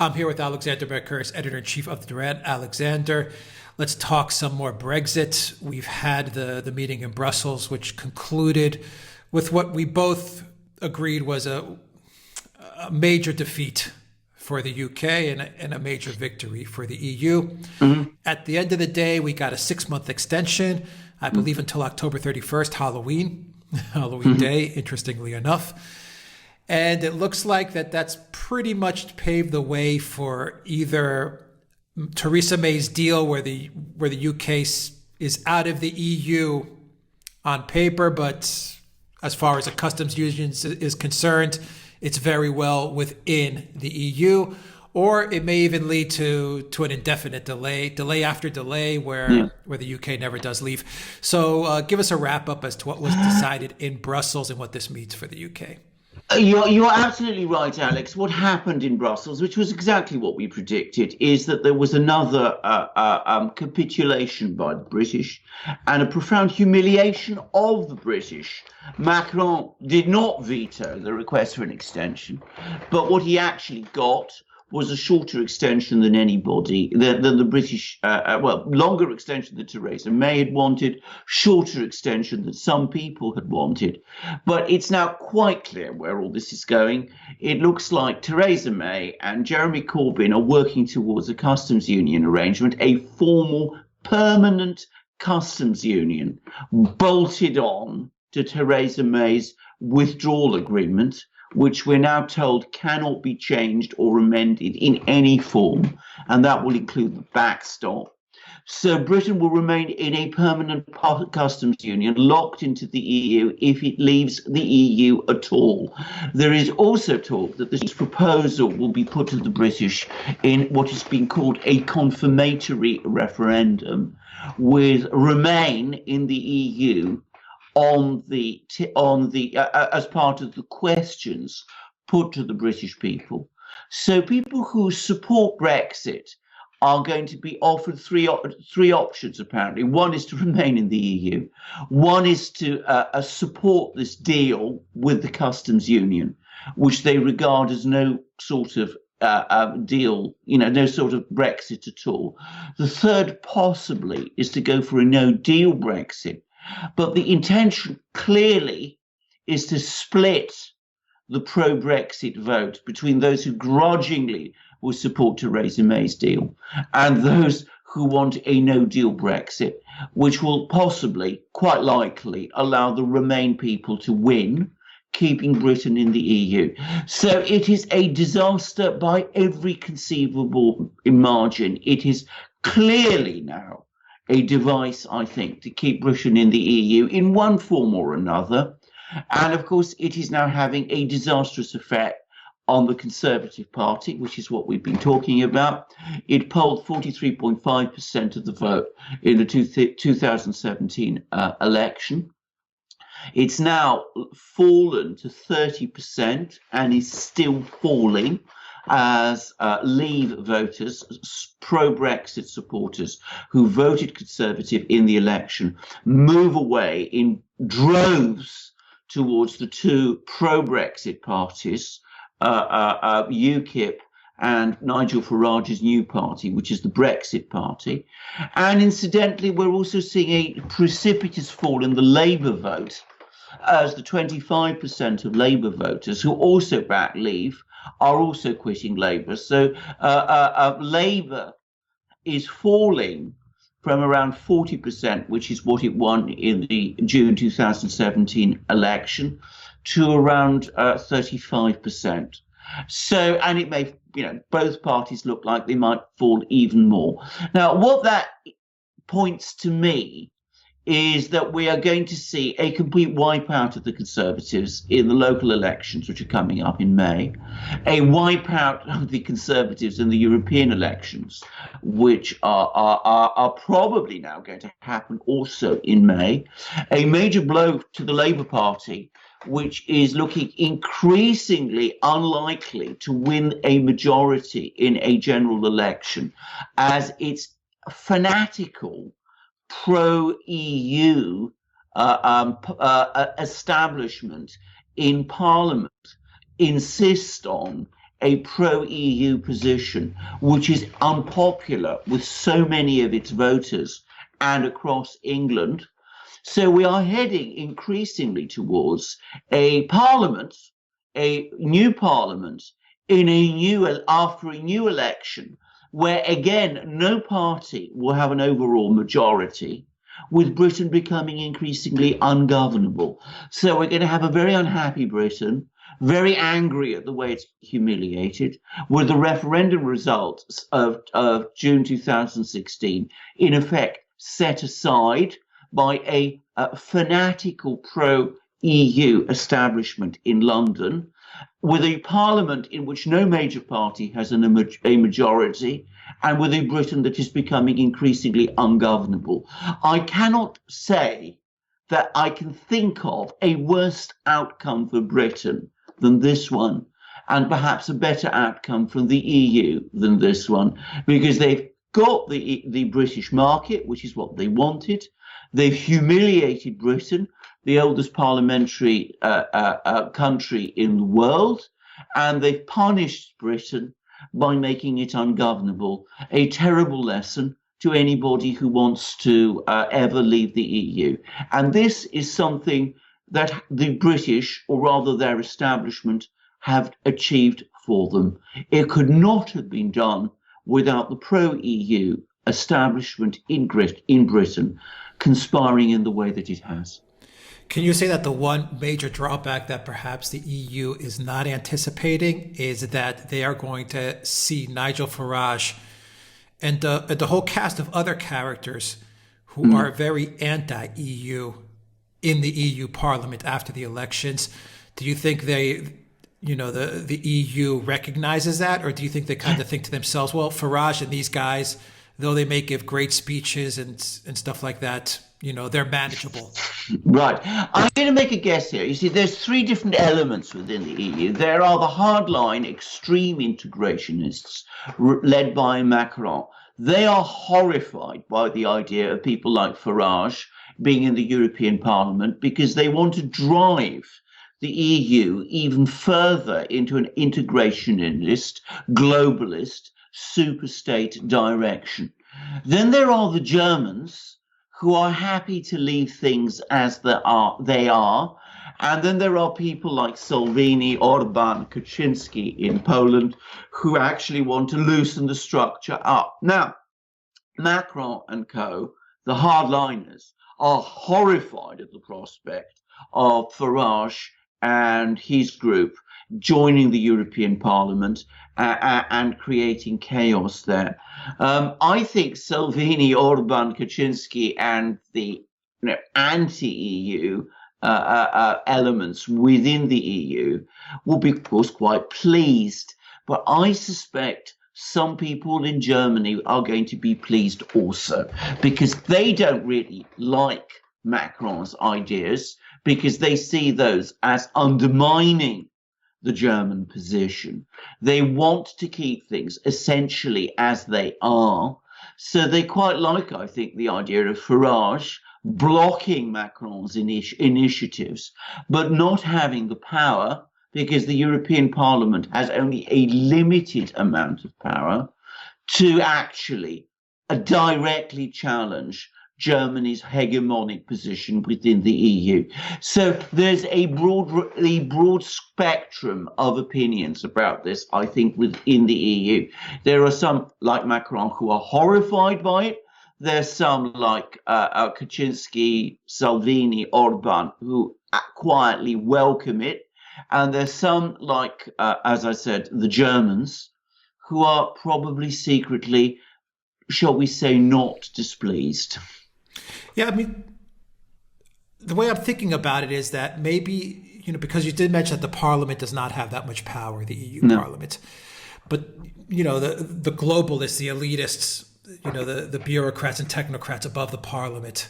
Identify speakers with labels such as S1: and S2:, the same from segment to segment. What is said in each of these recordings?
S1: I'm here with Alexander Mercouris, editor-in-chief of the Duran. Alexander, let's talk some more Brexit. We've had the meeting in Brussels, which concluded with what we both agreed was a major defeat for the UK and a major victory for the EU. Mm-hmm. At the end of the day, we got a 6-month extension, I believe until October 31st, Halloween Day, interestingly enough. And it looks like that's pretty much paved the way for either Theresa May's deal where the UK is out of the EU on paper, but as far as a customs union is concerned, it's very well within the EU, or it may even lead to an indefinite delay after delay, where the UK never does leave. So give us a wrap up as to what was decided in Brussels and what this means for the UK.
S2: You're absolutely right, Alex. What happened in Brussels, which was exactly what we predicted, is that there was another capitulation by the British and a profound humiliation of the British. Macron did not veto the request for an extension, but what he actually got was a shorter extension than anybody, than the British, longer extension than Theresa May had wanted, shorter extension than some people had wanted. But it's now quite clear where all this is going. It looks like Theresa May and Jeremy Corbyn are working towards a customs union arrangement, a formal, permanent customs union bolted on to Theresa May's withdrawal agreement, which we're now told cannot be changed or amended in any form, and that will include the backstop. So Britain will remain in a permanent customs union, locked into the EU if it leaves the EU at all. There is also talk that this proposal will be put to the British in what is being called a confirmatory referendum, with Remain in the EU as part of the questions put to the British people. So people who support Brexit are going to be offered three options, apparently. One is to remain in the EU. One is to support this deal with the customs union, which they regard as no sort of deal, no sort of Brexit at all. The third, possibly, is to go for a no-deal Brexit. But the intention clearly is to split the pro-Brexit vote between those who grudgingly will support Theresa May's deal and those who want a no-deal Brexit, which will possibly, quite likely, allow the Remain people to win, keeping Britain in the EU. So it is a disaster by every conceivable margin. It is clearly now a device, I think, to keep Britain in the EU in one form or another. And of course, it is now having a disastrous effect on the Conservative Party, which is what we've been talking about. It polled 43.5% of the vote in the 2017 election. It's now fallen to 30% and is still falling as Leave voters, pro-Brexit supporters who voted Conservative in the election, move away in droves towards the two pro-Brexit parties, UKIP and Nigel Farage's new party, which is the Brexit Party. And incidentally, we're also seeing a precipitous fall in the Labour vote, as the 25% of Labour voters who also back Leave are also quitting Labour. So Labour is falling from around 40%, which is what it won in the June 2017 election, to around 35%. So, and it may, both parties look like they might fall even more. Now, what that points to me is that we are going to see a complete wipeout of the Conservatives in the local elections, which are coming up in May, a wipeout of the Conservatives in the European elections, which are probably now going to happen also in May, a major blow to the Labour Party, which is looking increasingly unlikely to win a majority in a general election, as its fanatical pro-EU establishment in Parliament insist on a pro-EU position, which is unpopular with so many of its voters and across England. So we are heading increasingly towards a parliament, a new parliament, after a new election, where again no party will have an overall majority, with Britain becoming increasingly ungovernable. So we're going to have a very unhappy Britain, very angry at the way it's humiliated, with the referendum results of June 2016 in effect set aside by a fanatical pro-EU establishment in London, with a parliament in which no major party has a majority, and with a Britain that is becoming increasingly ungovernable. I cannot say that I can think of a worse outcome for Britain than this one, and perhaps a better outcome from the EU than this one, because they've got the British market, which is what they wanted. They've humiliated Britain, the oldest parliamentary country in the world, and they've punished Britain by making it ungovernable. A terrible lesson to anybody who wants to ever leave the EU. And this is something that the British, or rather their establishment, have achieved for them. It could not have been done without the pro-EU establishment in Britain conspiring in the way that it has.
S1: Can you say that the one major drawback that perhaps the EU is not anticipating is that they are going to see Nigel Farage and the whole cast of other characters who are very anti-EU in the EU Parliament after the elections? Do you think the EU recognizes that, or do you think they kind of think to themselves, well, Farage and these guys, though they may give great speeches and stuff like that, they're manageable?
S2: Right. I'm going to make a guess here. You see, there's three different elements within the EU. There are the hardline extreme integrationists led by Macron. They are horrified by the idea of people like Farage being in the European Parliament, because they want to drive the EU even further into an integrationist, globalist, superstate direction. Then there are the Germans, who are happy to leave things as they are. And then there are people like Salvini, Orban, Kaczynski in Poland, who actually want to loosen the structure up. Now, Macron and co., the hardliners, are horrified at the prospect of Farage and his group joining the European Parliament and creating chaos there. I think Salvini, Orban, Kaczynski, and the anti-EU elements within the EU will be, of course, quite pleased. But I suspect some people in Germany are going to be pleased also, because they don't really like Macron's ideas, because they see those as undermining the German position. They want to keep things essentially as they are. So they quite like, I think, the idea of Farage blocking Macron's initiatives, but not having the power, because the European Parliament has only a limited amount of power to actually directly challenge Germany's hegemonic position within the EU. So there's a broad spectrum of opinions about this, I think, within the EU. There are some, like Macron, who are horrified by it. There's some, like Kaczynski, Salvini, Orban, who quietly welcome it. And there's some, like, as I said, the Germans, who are probably secretly, shall we say, not displeased.
S1: Yeah, I mean, the way I'm thinking about it is that maybe, because you did mention that the Parliament does not have that much power, the EU Parliament, but, the globalists, the elitists, the bureaucrats and technocrats above the Parliament,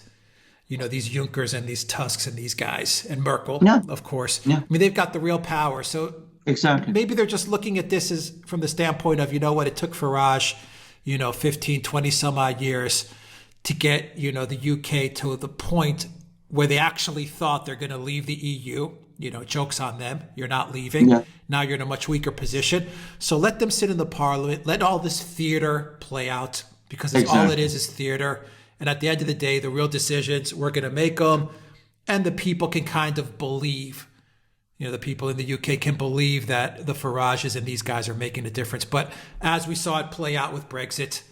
S1: these Junkers and these Tusks and these guys, and Merkel, of course. Yeah. I mean, they've got the real power. So exactly, maybe they're just looking at this as from the standpoint of, it took Farage, 15, 20 some odd years to get, the UK to the point where they actually thought they're going to leave the EU. joke's on them. You're not leaving.
S2: Yeah.
S1: Now you're in a much weaker position. So let them sit in the parliament. Let all this theater play out, because it's all it is theater. And at the end of the day, the real decisions, we're going to make them. And the people can kind of believe, the people in the UK can believe that the Farages and these guys are making a difference. But as we saw it play out with Brexit,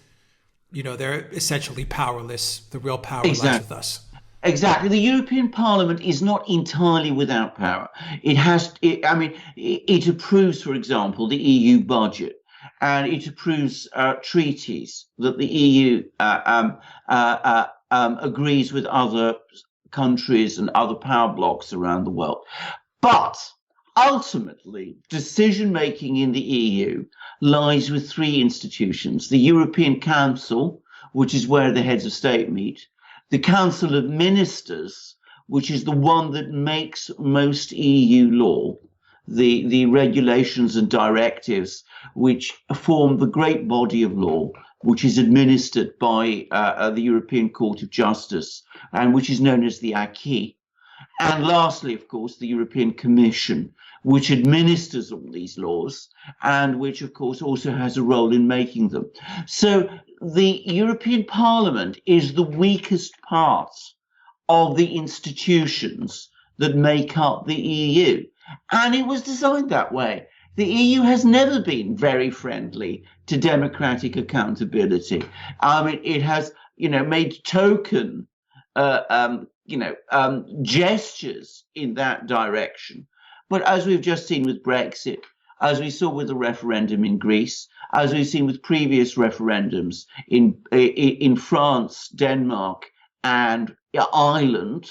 S1: they're essentially powerless. The real power lies with us.
S2: Exactly. The European Parliament is not entirely without power. It approves, for example, the EU budget, and it approves treaties that the EU agrees with other countries and other power blocs around the world. But ultimately, decision-making in the EU lies with three institutions: the European Council, which is where the heads of state meet; the Council of Ministers, which is the one that makes most EU law, the regulations and directives which form the great body of law, which is administered by the European Court of Justice and which is known as the acquis. And lastly, of course, the European Commission, which administers all these laws and which, of course, also has a role in making them. So the European Parliament is the weakest part of the institutions that make up the EU. And it was designed that way. The EU has never been very friendly to democratic accountability. It has, made token gestures in that direction. But as we've just seen with Brexit, as we saw with the referendum in Greece, as we've seen with previous referendums in France, Denmark, and Ireland,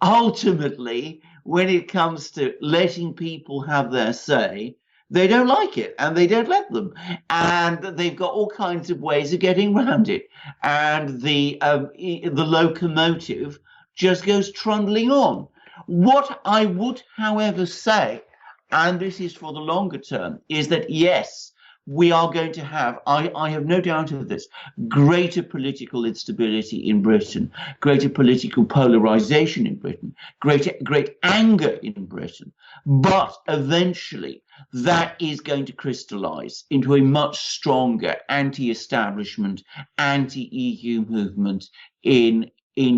S2: ultimately, when it comes to letting people have their say, they don't like it and they don't let them. And they've got all kinds of ways of getting around it. And the locomotive just goes trundling on. What I would, however, say, and this is for the longer term, is that yes, we are going to have, I have no doubt of this, greater political instability in Britain, greater political polarization in Britain, great anger in Britain. But eventually that is going to crystallize into a much stronger anti-establishment, anti-EU movement in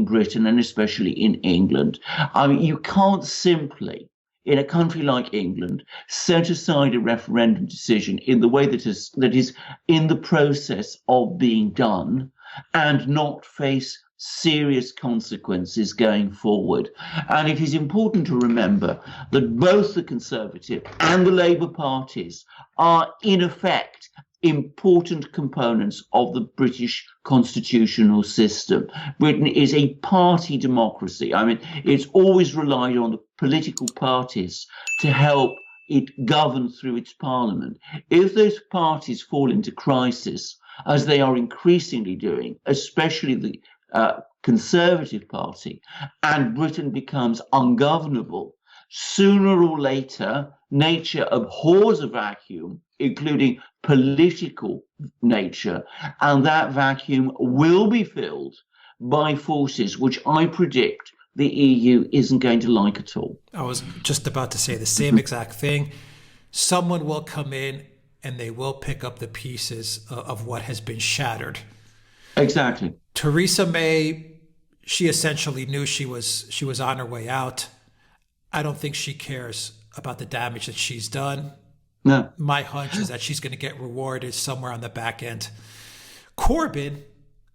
S2: Britain and especially in England. You can't simply, in a country like England, set aside a referendum decision in the way that is in the process of being done and not face serious consequences going forward. And it is important to remember that both the Conservative and the Labour parties are, in effect, important components of the British constitutional system. Britain is a party democracy. It's always relied on the political parties to help it govern through its parliament. If those parties fall into crisis, as they are increasingly doing, especially the Conservative Party, and Britain becomes ungovernable, sooner or later, nature abhors a vacuum, including political nature, and that vacuum will be filled by forces which I predict the EU isn't going to like at all.
S1: I was just about to say the same exact thing. Someone will come in and they will pick up the pieces of what has been shattered.
S2: Exactly.
S1: Theresa May, she essentially knew she was on her way out. I don't think she cares about the damage that she's done.
S2: No.
S1: My hunch is that she's going to get rewarded somewhere on the back end. Corbyn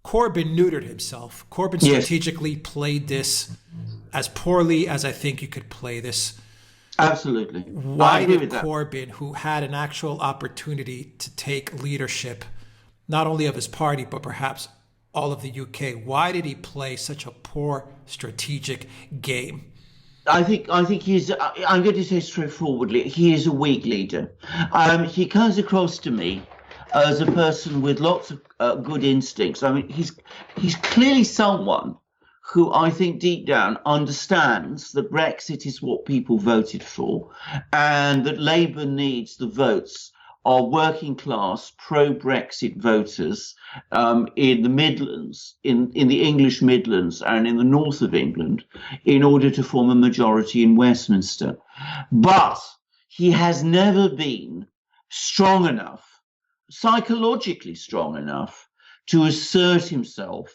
S1: neutered himself. Corbyn strategically played this as poorly as I think you could play this.
S2: Absolutely.
S1: Why did Corbyn, who had an actual opportunity to take leadership, not only of his party, but perhaps all of the UK, why did he play such a poor strategic game?
S2: I think I'm going to say straightforwardly, he is a weak leader. He comes across to me as a person with lots of good instincts. He's clearly someone who I think deep down understands that Brexit is what people voted for and that Labour needs the votes are working class pro-Brexit voters in the Midlands, in the English Midlands and in the north of England, in order to form a majority in Westminster. But he has never been strong enough, psychologically strong enough, to assert himself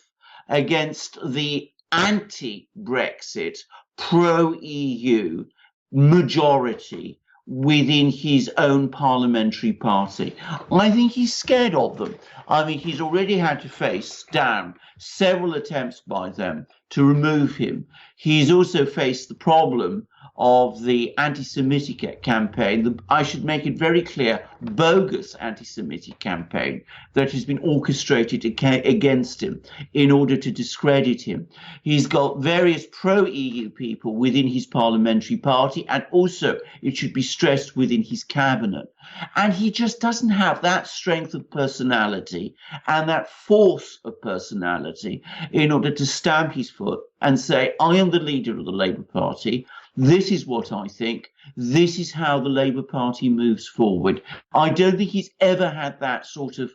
S2: against the anti-Brexit, pro-EU majority within his own parliamentary party. I think he's scared of them. I mean, he's already had to face down several attempts by them to remove him. He's also faced the problem of the anti-Semitic campaign, I should make it very clear, bogus anti-Semitic campaign that has been orchestrated against him in order to discredit him. He's got various pro-EU people within his parliamentary party, and also, it should be stressed, within his cabinet. And he just doesn't have that strength of personality and that force of personality in order to stamp his foot and say, I am the leader of the Labour Party. This is what I think. This is how the Labour Party moves forward. I don't think he's ever had that sort of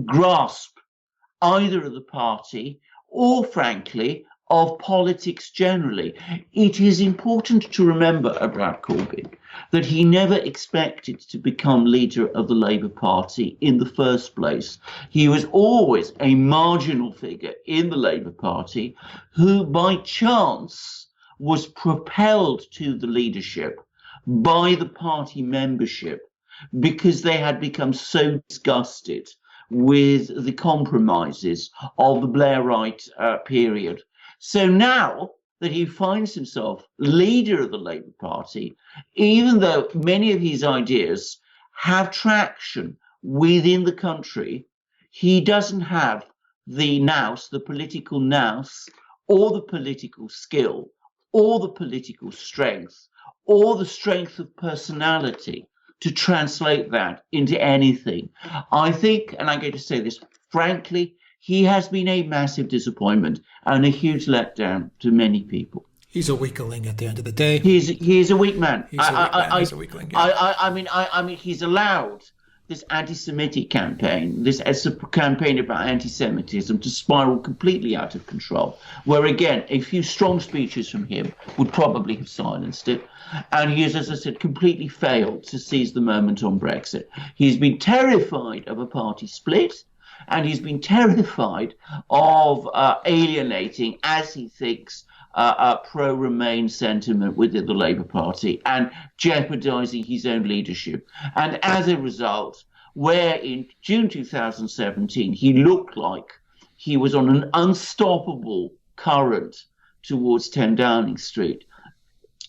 S2: grasp either of the party or, frankly, of politics generally. It is important to remember about Corbyn that he never expected to become leader of the Labour Party in the first place. He was always a marginal figure in the Labour Party who, by chance, was propelled to the leadership by the party membership because they had become so disgusted with the compromises of the Blairite period. So now that he finds himself leader of the Labour Party, even though many of his ideas have traction within the country, he doesn't have the nous, the political nous, or the political skill, or the political strength, or the strength of personality to translate that into anything. I think, and I'm going to say this frankly, he has been a massive disappointment and a huge letdown to many people.
S1: He's a weakling at the end of the day.
S2: He's a weak man.
S1: He's a weakling. Yeah.
S2: I mean, he's allowed this anti-Semitic campaign, this campaign about anti-Semitism to spiral completely out of control, where, again, a few strong speeches from him would probably have silenced it. And he has, as I said, completely failed to seize the moment on Brexit. He's been terrified of a party split, and he's been terrified of alienating, as he thinks, pro-Remain sentiment within the Labour Party and jeopardising his own leadership. And as a result, where in June 2017 he looked like he was on an unstoppable current towards 10 Downing Street,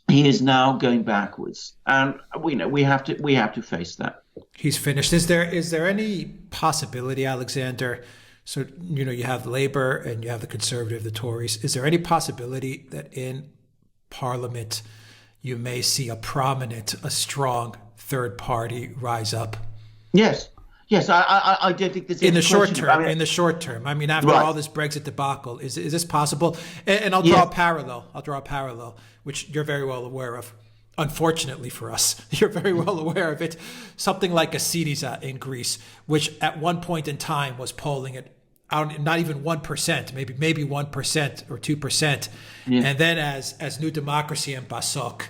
S2: he is now going backwards. And we have to face that.
S1: He's finished. Is there any possibility, Alexander? So, you have Labour and you have the Conservative, the Tories. Is there any possibility that in Parliament you may see a strong third party rise up?
S2: Yes. I don't think there's
S1: in the short term. In the short term, I mean, after all this Brexit debacle, is this possible? And I'll draw a parallel, which you're very well aware of. Unfortunately for us, you're very well aware of it. Something like a Syriza in Greece, which at one point in time was polling at not even 1%, maybe 1% or 2%, and then as New Democracy and PASOK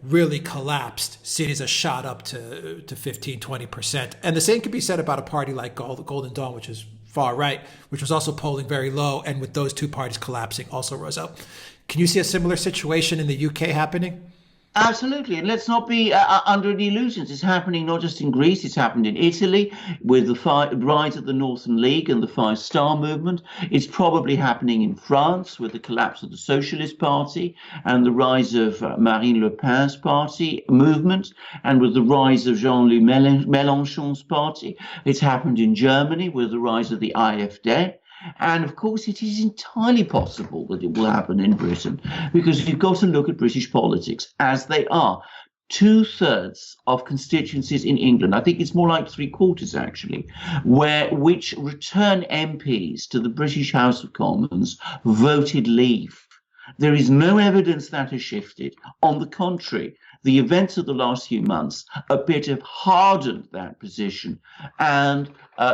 S1: really collapsed, Syriza shot up to 15, 20%. And the same could be said about a party like Golden Dawn, which is far right, which was also polling very low, and with those two parties collapsing, also rose up. Can you see a similar situation in the UK happening?
S2: Absolutely. And let's not be under any illusions. It's happening not just in Greece, it's happened in Italy with the rise of the Northern League and the Five Star Movement. It's probably happening in France with the collapse of the Socialist Party and the rise of Marine Le Pen's party movement, and with the rise of Jean-Luc Mélenchon's party. It's happened in Germany with the rise of the AfD. And of course, it is entirely possible that it will happen in Britain, because you've got to look at British politics as they are. 2/3 of constituencies in England, I think it's more like 3/4 actually, which return MPs to the British House of Commons voted leave. There is no evidence that has shifted. On the contrary, the events of the last few months appear to have hardened that position. And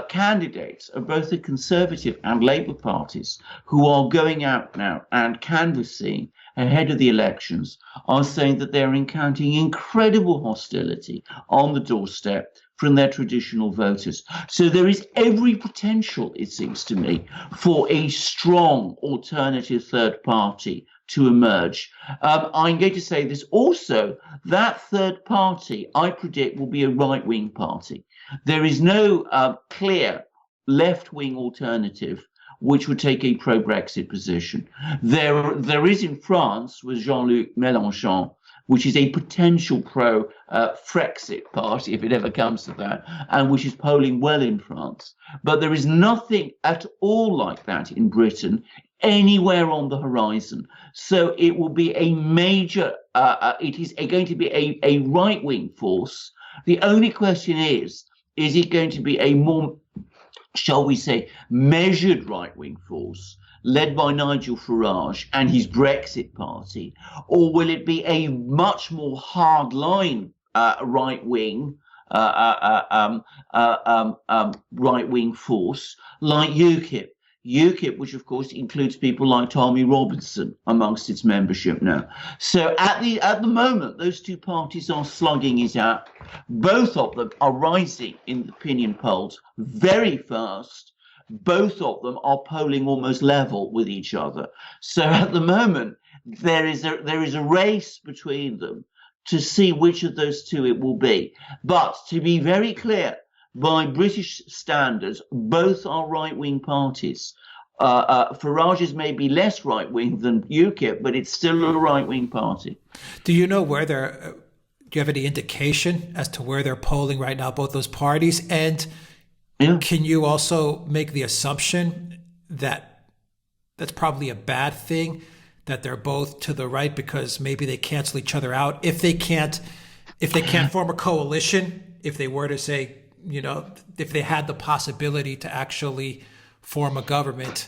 S2: candidates of both the Conservative and Labour parties who are going out now and canvassing ahead of the elections are saying that they're encountering incredible hostility on the doorstep from their traditional voters. So there is every potential, it seems to me, for a strong alternative third party to emerge. I'm going to say this also, that third party, I predict, will be a right-wing party. There is no clear left-wing alternative which would take a pro-Brexit position. There is in France with Jean-Luc Mélenchon, which is a potential pro-Frexit party, if it ever comes to that, and which is polling well in France. But there is nothing at all like that in Britain, anywhere on the horizon. So it will be a major, it is going to be a right-wing force. The only question is it going to be a more, shall we say, measured right-wing force led by Nigel Farage and his Brexit party, or will it be a much more hardline right-wing right-wing force like UKIP? UKIP, which of course includes people like Tommy Robinson amongst its membership now. So at the moment, those two parties are slugging it out. Both of them are rising in the opinion polls very fast. Both of them are polling almost level with each other. So at the moment, there is a race between them to see which of those two it will be. But to be very clear, by British standards, both are right-wing parties. Farage's may be less right-wing than UKIP, but it's still a right-wing party.
S1: Do you know where they're? Do you have any indication as to where they're polling right now, both those parties? And can you also make the assumption that that's probably a bad thing, that they're both to the right because maybe they cancel each other out if they can't form a coalition? If they were to say, if they had the possibility to actually form a government,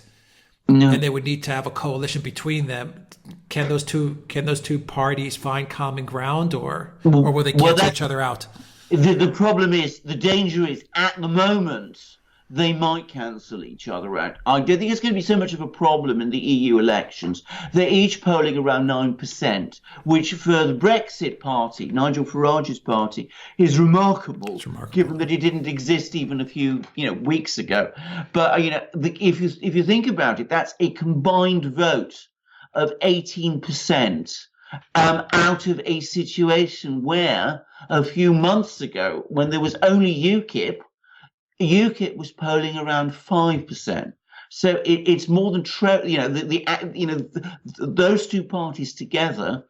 S1: and they would need to have a coalition between them, can those two parties find common ground, or will they cancel each other out?
S2: The problem is, the danger is, at the moment, they might cancel each other out. I don't think it's going to be so much of a problem in the EU elections. They're each polling around 9%, which for the Brexit party, Nigel Farage's party, is remarkable, given that it didn't exist even a few weeks ago. But if you think about it, that's a combined vote of 18%. Out of a situation where a few months ago, when there was only UKIP was polling around 5%. So it's more than those two parties together,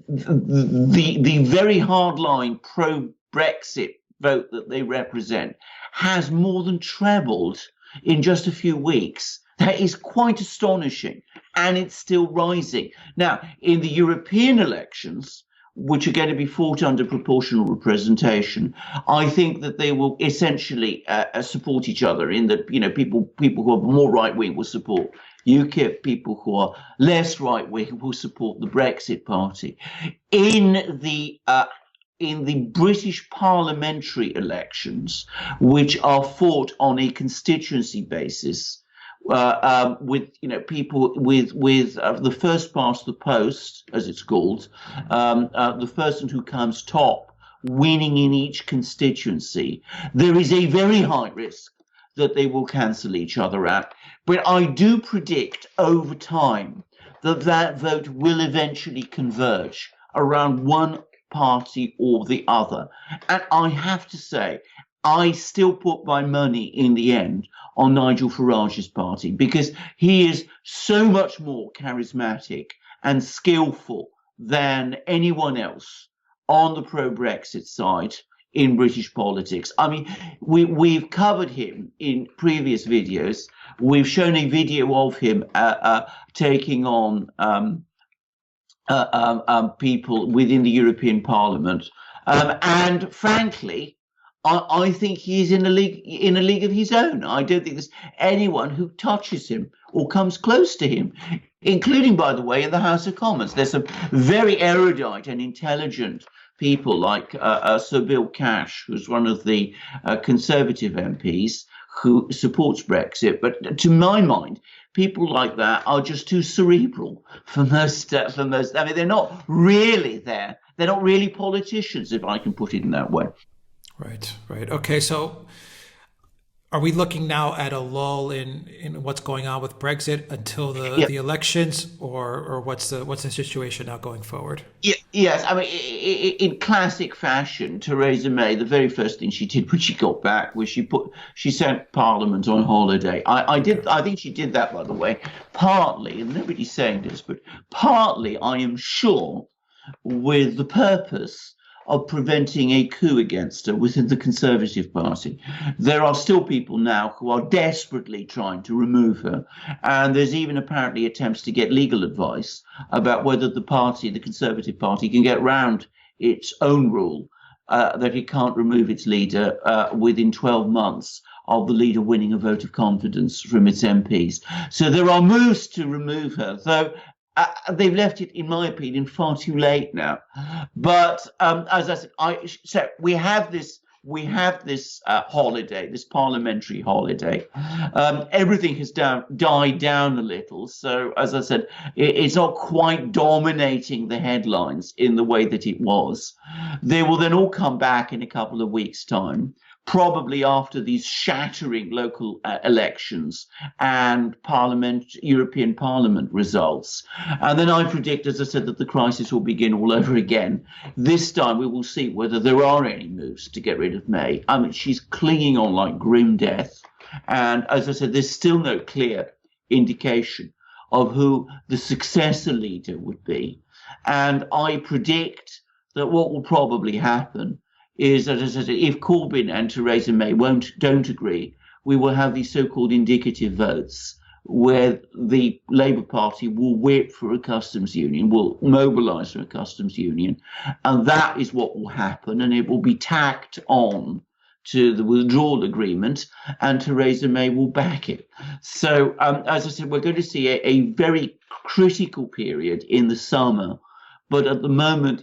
S2: the very hardline pro-Brexit vote that they represent has more than trebled in just a few weeks. That is quite astonishing, and it's still rising. Now, in the European elections, which are going to be fought under proportional representation, I think that they will essentially support each other in that, people who are more right-wing will support UKIP, people who are less right-wing will support the Brexit party. In the British parliamentary elections, which are fought on a constituency basis, with people with the first past the post, as it's called, the person who comes top winning in each constituency, there is a very high risk that they will cancel each other out. But I do predict over time that vote will eventually converge around one party or the other. And I have to say, I still put my money in the end on Nigel Farage's party, because he is so much more charismatic and skillful than anyone else on the pro-Brexit side in British politics. I mean, we've covered him in previous videos. We've shown a video of him taking on people within the European Parliament, and frankly, I think he's in a league of his own. I don't think there's anyone who touches him or comes close to him, including, by the way, in the House of Commons. There's some very erudite and intelligent people like Sir Bill Cash, who's one of the Conservative MPs who supports Brexit. But to my mind, people like that are just too cerebral for most. I mean, they're not really there. They're not really politicians, if I can put it in that way.
S1: Right, right. Okay, so are we looking now at a lull in what's going on with Brexit until the elections, or what's the situation now going forward?
S2: Yes, I mean, in classic fashion, Theresa May, the very first thing she did when she got back was she sent Parliament on holiday. I think she did that, by the way, partly, and nobody's saying this, but partly, I am sure, with the purpose of preventing a coup against her within the Conservative Party. There are still people now who are desperately trying to remove her, and there's even apparently attempts to get legal advice about whether the Conservative Party, can get round its own rule that it can't remove its leader within 12 months of the leader winning a vote of confidence from its MPs. So there are moves to remove her, though they've left it, in my opinion, far too late now. But as I said, we have this holiday, this parliamentary holiday. Everything has died down a little. So, as I said, it's not quite dominating the headlines in the way that it was. They will then all come back in a couple of weeks' time, probably after these shattering local elections and European Parliament results. And then I predict, as I said, that the crisis will begin all over again. This time we will see whether there are any moves to get rid of May. I mean, she's clinging on like grim death. And as I said, there's still no clear indication of who the successor leader would be. And I predict that what will probably happen is that, as I said, if Corbyn and Theresa May don't agree, we will have these so-called indicative votes where the Labour Party will whip for a customs union, will mobilise for a customs union, and that is what will happen, and it will be tacked on to the withdrawal agreement, and Theresa May will back it. So, as I said, we're going to see a very critical period in the summer, but at the moment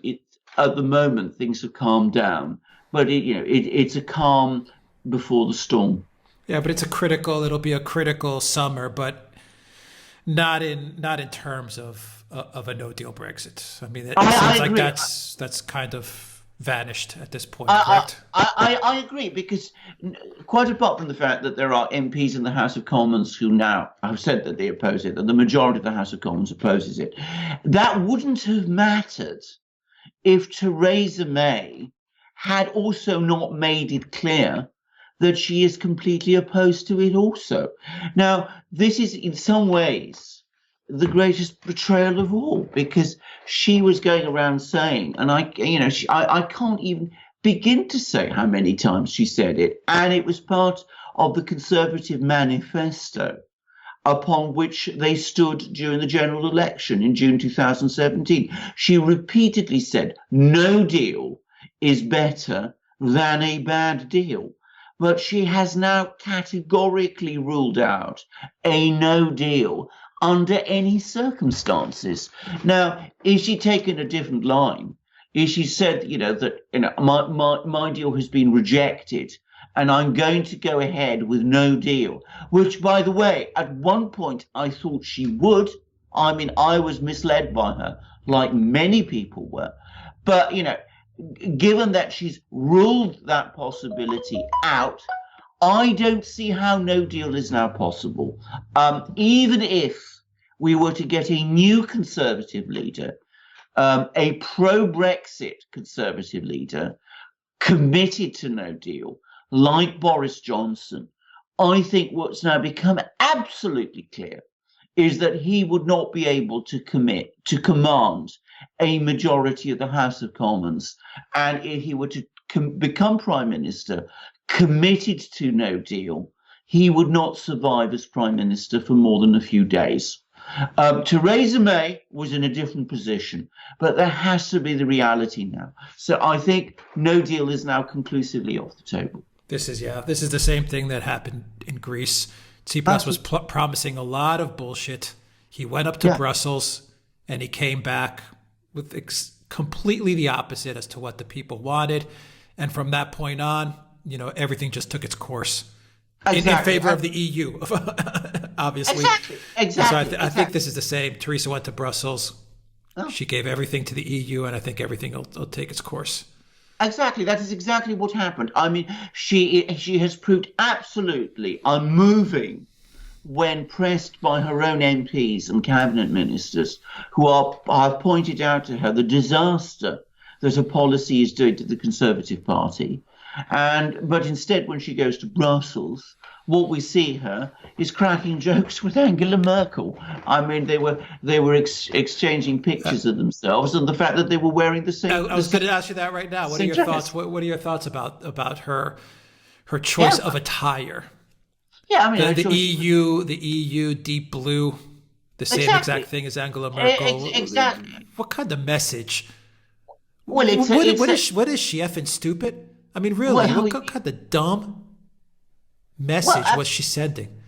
S2: things have calmed down. But it's a calm before the storm.
S1: Yeah, but it'll be a critical summer, but not in terms of a no deal Brexit. I mean, it seems like that's kind of vanished at this point, correct?
S2: I agree, because quite apart from the fact that there are MPs in the House of Commons who now have said that they oppose it, that the majority of the House of Commons opposes it, that wouldn't have mattered if Theresa May had also not made it clear that she is completely opposed to it also. Now, this is in some ways the greatest betrayal of all, because she was going around saying, and I can't even begin to say how many times she said it, and it was part of the Conservative manifesto upon which they stood during the general election in June 2017. She repeatedly said, no deal is better than a bad deal. But she has now categorically ruled out a no deal under any circumstances. Now, is she taken a different line? Is she said, that my deal has been rejected and I'm going to go ahead with no deal, which, by the way, at one point I thought she would. I mean, I was misled by her, like many people were. But, given that she's ruled that possibility out, I don't see how no deal is now possible. Even if we were to get a new Conservative leader, a pro-Brexit Conservative leader, committed to no deal, like Boris Johnson, I think what's now become absolutely clear is that he would not be able to command a majority of the House of Commons. And if he were to become Prime Minister, committed to no deal, he would not survive as Prime Minister for more than a few days. Theresa May was in a different position, but there has to be the reality now. So I think no deal is now conclusively off the table.
S1: This is the same thing that happened in Greece. Tsipras was promising a lot of bullshit. He went up to Brussels and he came back with completely the opposite as to what the people wanted. And from that point on, everything just took its course in favor of the EU, obviously.
S2: Exactly.
S1: So I think this is the same. Theresa went to Brussels. Oh. She gave everything to the EU, and I think everything will take its course.
S2: Exactly. That is exactly what happened. I mean, she has proved absolutely unmoving when pressed by her own MPs and cabinet ministers, who have pointed out to her the disaster that her policy is doing to the Conservative Party. But instead, when she goes to Brussels, what we see her is cracking jokes with Angela Merkel. I mean, they were exchanging pictures of themselves, and the fact that they were wearing the same.
S1: I was going to ask you that right now. What are your thoughts? What are your thoughts about her choice of attire?
S2: Yeah, I mean,
S1: the EU deep blue, the same exact thing as Angela Merkel.
S2: Exactly.
S1: What kind of message?
S2: Well,
S1: what is she effing stupid? I mean, really, what kind of dumb message was she sending?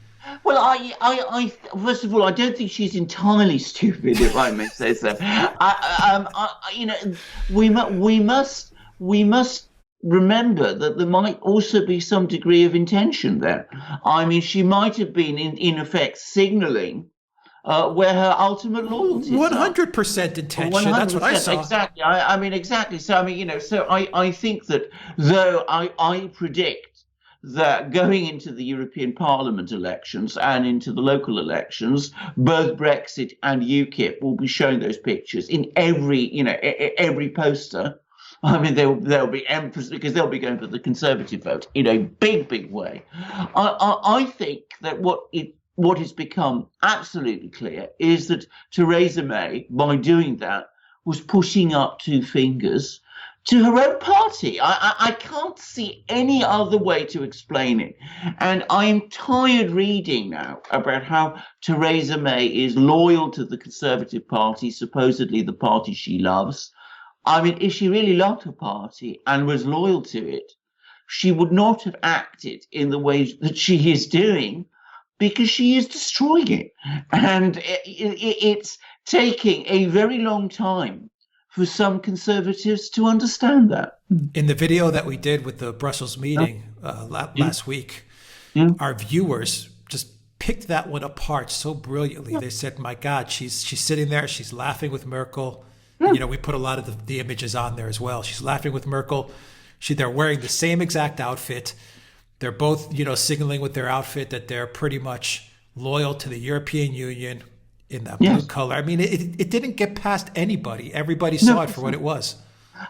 S2: Well, I first of all, I don't think she's entirely stupid, if I may say so. We must remember that there might also be some degree of intention there. I mean, she might have been in effect signalling where her ultimate loyalty is.
S1: 100% intention. 100%, that's what I saw.
S2: Exactly. I mean, exactly. So I mean, so I think that though I predict that going into the European Parliament elections and into the local elections, both Brexit and UKIP will be showing those pictures in every poster. I mean, there'll be emphasis because they'll be going for the Conservative vote in a big way. I think that what has become absolutely clear is that Theresa May, by doing that, was pushing up two fingers to her own party. I can't see any other way to explain it. And I'm tired reading now about how Theresa May is loyal to the Conservative Party, supposedly the party she loves. I mean, if she really loved her party and was loyal to it, she would not have acted in the way that she is doing, because she is destroying it. And it's taking a very long time for some Conservatives to understand that.
S1: In the video that we did with the Brussels meeting last week, our viewers just picked that one apart so brilliantly. They said, my God, she's sitting there, she's laughing with Merkel. We put a lot of the images on there as well. She's laughing with Merkel. They're wearing the same exact outfit. They're both, signaling with their outfit that they're pretty much loyal to the European Union in that blue color. I mean, it didn't get past anybody. Everybody saw it for what it was.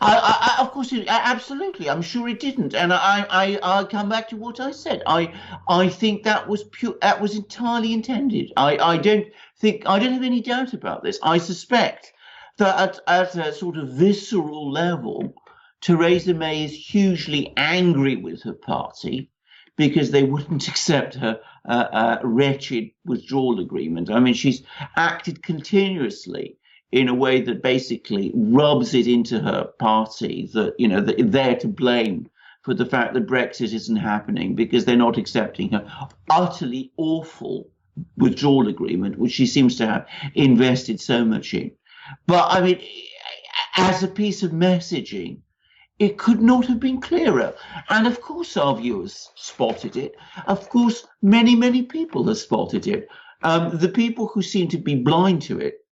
S2: Of course, absolutely. I'm sure it didn't. And I come back to what I said. I think that was pure. That was entirely intended. I don't have any doubt about this. I suspect that at a sort of visceral level, Theresa May is hugely angry with her party because they wouldn't accept her wretched withdrawal agreement. I mean, she's acted continuously in a way that basically rubs it into her party that, that they're to blame for the fact that Brexit isn't happening because they're not accepting her utterly awful withdrawal agreement, which she seems to have invested so much in. But, I mean, as a piece of messaging, it could not have been clearer. And of course, our viewers spotted it. Of course, many people have spotted it. The people who seem to be blind to it,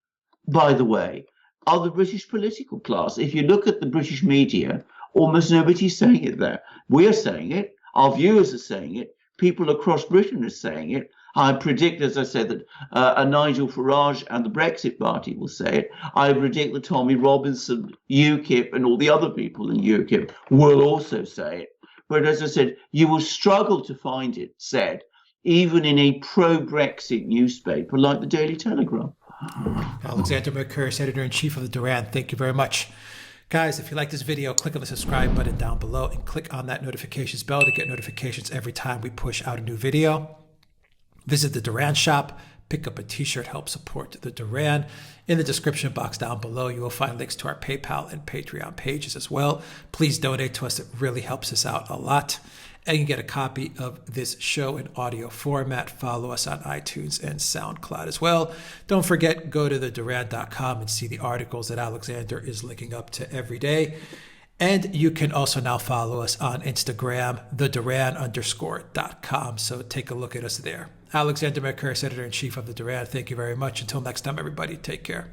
S2: by the way, are the British political class. If you look at the British media, almost nobody's saying it there. We're saying it. Our viewers are saying it. People across Britain are saying it. I predict, as I said, that Nigel Farage and the Brexit Party will say it. I predict that Tommy Robinson, UKIP, and all the other people in UKIP will also say it. But as I said, you will struggle to find it said even in a pro-Brexit newspaper like the Daily Telegraph.
S1: Alexander Mercouris, Editor-in-Chief of the Duran, thank you very much. Guys, if you like this video, click on the subscribe button down below and click on that notifications bell to get notifications every time we push out a new video. Visit the Duran shop, pick up a t-shirt, help support the Duran. In the description box down below, you will find links to our PayPal and Patreon pages as well. Please donate to us. It really helps us out a lot. and you can get a copy of this show in audio format. Follow us on iTunes and SoundCloud as well. Don't forget, go to theduran.com and see the articles that Alexander is linking up to every day. And you can also now follow us on Instagram, theduran_.com. So take a look at us there. Alexander Mercouris, Editor-in-Chief of The Duran. Thank you very much. Until next time, everybody, take care.